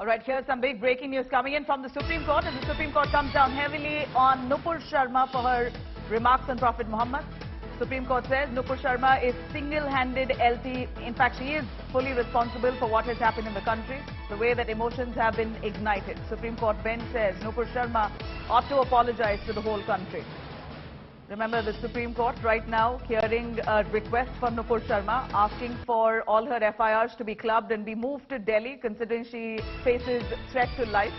All right, here's some big breaking news coming in from the Supreme Court, and the Supreme Court comes down heavily on Nupur Sharma for her remarks on Prophet Muhammad. Supreme Court says Nupur Sharma is single-handed LT. In fact, she is fully responsible for what has happened in the country, the way that emotions have been ignited. Supreme Court bench says Nupur Sharma ought to apologize to the whole country. Remember, the Supreme Court right now hearing a request from Nupur Sharma asking for all her FIRs to be clubbed and be moved to Delhi, considering she faces threat to life.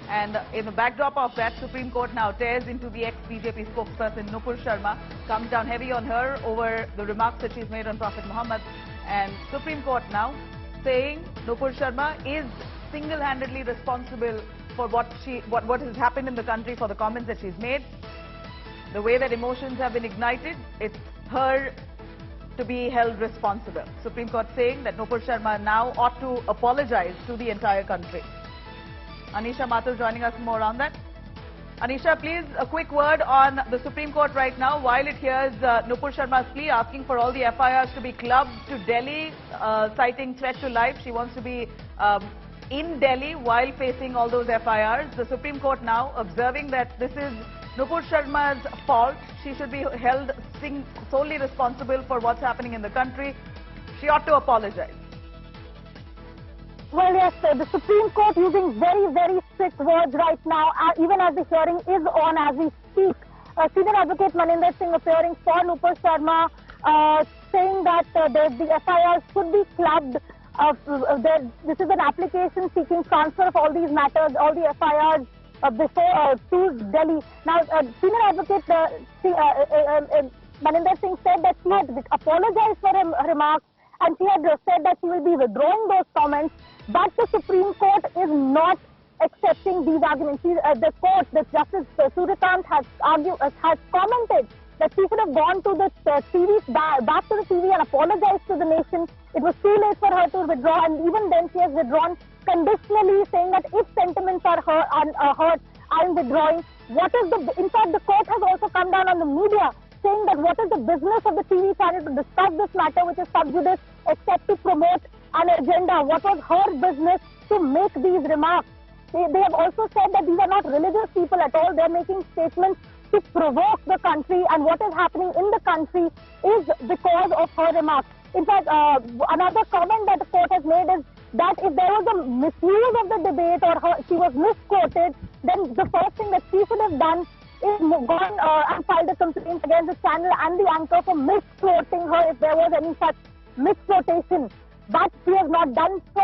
And in the backdrop of that, Supreme Court now tears into the ex-BJP spokesperson Nupur Sharma, comes down heavy on her over the remarks that she's made on Prophet Muhammad. And Supreme Court now saying Nupur Sharma is single-handedly responsible for what has happened in the country, for the comments that she's made. The way that emotions have been ignited, it's her to be held responsible. Supreme Court saying that Nupur Sharma now ought to apologize to the entire country. Anisha Mathur joining us more on that. Anisha, please, a quick word on the Supreme Court right now while it hears Nupur Sharma's plea asking for all the FIRs to be clubbed to Delhi, citing threat to life. She wants to be in Delhi while facing all those FIRs. The Supreme Court now observing that this is Nupur Sharma's fault. She should be held solely responsible for what's happening in the country. She ought to apologize. Well, yes, the Supreme Court using very, very strict words right now, even as the hearing is on as we speak. Senior Advocate Maninder Singh appearing for Nupur Sharma, saying that the FIRs should be clubbed. This is an application seeking transfer of all these matters, all the FIRs, to Delhi. Now, Senior Advocate Maninder Singh said that she had apologized for her remarks and she had said that she will be withdrawing those comments, but the Supreme Court is not accepting these arguments. The court, the Justice Suryakant has commented that she should have gone to the TV, back to the TV and apologized to the nation. It was too late for her to withdraw, and even then she has withdrawn conditionally, saying that if sentiments are hurt, I am withdrawing. In fact, the court has also come down on the media, saying that what is the business of the TV channel to discuss this matter, which is sub judice, except to promote an agenda? What was her business to make these remarks? They have also said that these are not religious people at all. They are making statements to provoke the country, and what is happening in the country is because of her remarks. In fact, another comment that the court has made is that if there was a misuse of the debate or she was misquoted, then the first thing that she should have done is gone and filed a complaint against the channel and the anchor for misquoting her if there was any such misquotation. But she has not done so.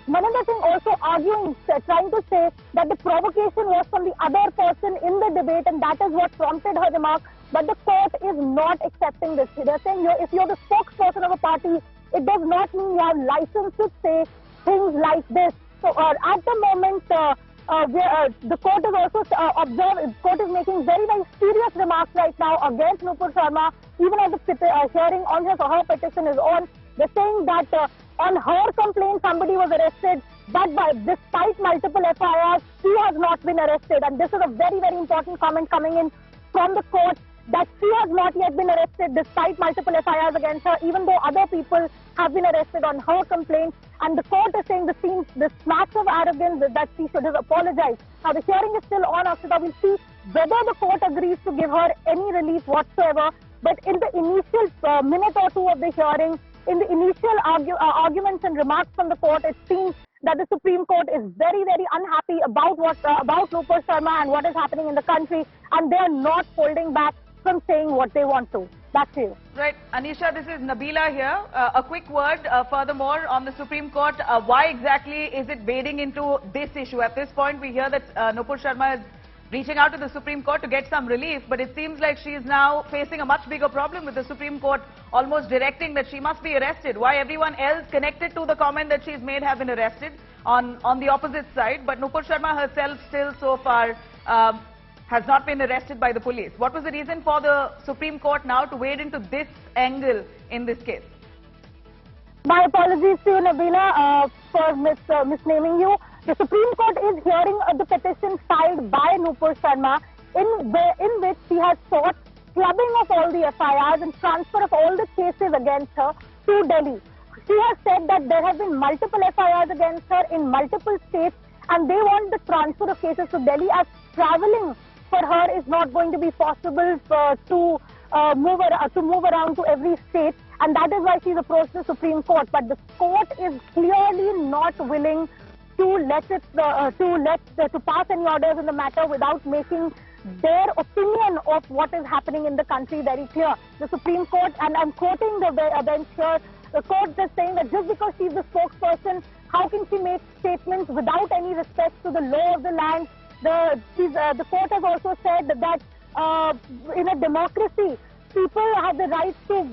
Maninder Singh also arguing, trying to say that the provocation was from the other person in the debate, and that is what prompted her remark. But the court is not accepting this. They're saying if you're the spokesperson of a party, it does not mean you have license to say things like this. So at the moment, the court is also the court is making very, very serious remarks right now against Nupur Sharma, even as the hearing on her petition is on. They're saying that on her complaint, somebody was arrested, but despite multiple FIRs, she has not been arrested. And this is a very, very important comment coming in from the court, that she has not yet been arrested despite multiple FIRs against her, even though other people have been arrested on her complaint. And the court is saying the smacks of arrogance that she should have apologized. Now, the hearing is still on, Akshita. We'll see whether the court agrees to give her any relief whatsoever. But in the initial minute or two of the hearing, in the initial arguments and remarks from the court, it seems that the Supreme Court is very, very unhappy about Nupur Sharma and what is happening in the country, and they are not holding back from saying what they want to. Back to you. Right. Anisha, this is Nabila here. A quick word furthermore on the Supreme Court. Why exactly is it wading into this issue? At this point, we hear that Nupur Sharma is reaching out to the Supreme Court to get some relief, but it seems like she is now facing a much bigger problem with the Supreme Court almost directing that she must be arrested. Why everyone else connected to the comment that she's made have been arrested on the opposite side, but Nupur Sharma herself still so far has not been arrested by the police. What was the reason for the Supreme Court now to wade into this angle in this case? My apologies to you, Nabila, for misnaming you. The Supreme Court is hearing the petition filed by Nupur Sharma, in which she has sought clubbing of all the FIRs and transfer of all the cases against her to Delhi. She has said that there have been multiple FIRs against her in multiple states and they want the transfer of cases to Delhi, as travelling for her is not going to be possible to move around to every state, and that is why she's approached the Supreme Court. But the court is clearly not willing to pass any orders in the matter without making their opinion of what is happening in the country very clear. The Supreme Court, and I'm quoting the bench here, the court is saying that just because she's the spokesperson, how can she make statements without any respect to the law of the land? The court has also said that in a democracy, people have the right to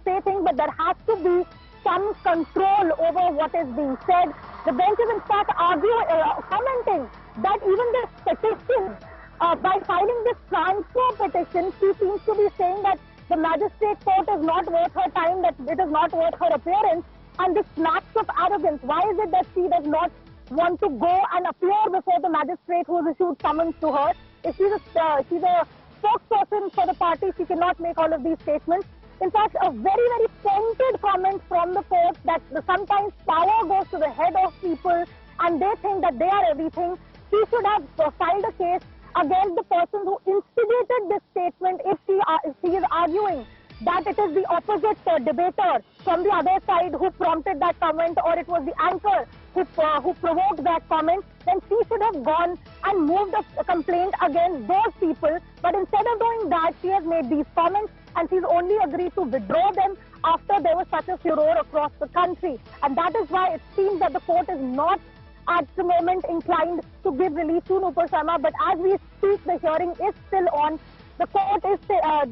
say things, but there has to be some control over what is being said. The bench is in fact commenting that even this petition, by filing this transfer petition, she seems to be saying that the magistrate court is not worth her time, that it is not worth her appearance, and this smacks of arrogance. Why is it that she does not want to go and appear before the magistrate who has issued summons to her? If she's a spokesperson for the party, she cannot make all of these statements. In fact, a very, very pointed comment from the court that sometimes power goes to the head of people and they think that they are everything. She should have filed a case against the person who instigated this statement if she is arguing that it is the opposite debater from the other side who prompted that comment, or it was the anchor who provoked that comment. Then she should have gone and moved a complaint against those people. But instead of doing that, she has made these comments, and she's only agreed to withdraw them after there was such a furor across the country. And that is why it seems that the court is not at the moment inclined to give relief to Nupur Sharma. But as we speak, the hearing is still on. The court is, her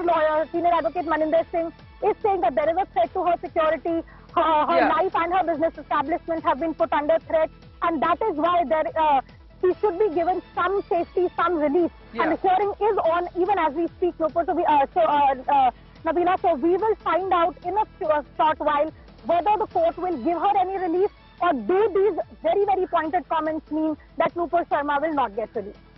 lawyer, senior advocate Maninder Singh, is saying that there is a threat to her security. Her life and her business establishment have been put under threat, and that is why she should be given some safety, some relief. And the hearing is on even as we speak, Nupur. Nabila, so we will find out in a short while whether the court will give her any relief, or do these very, very pointed comments mean that Nupur Sharma will not get relief.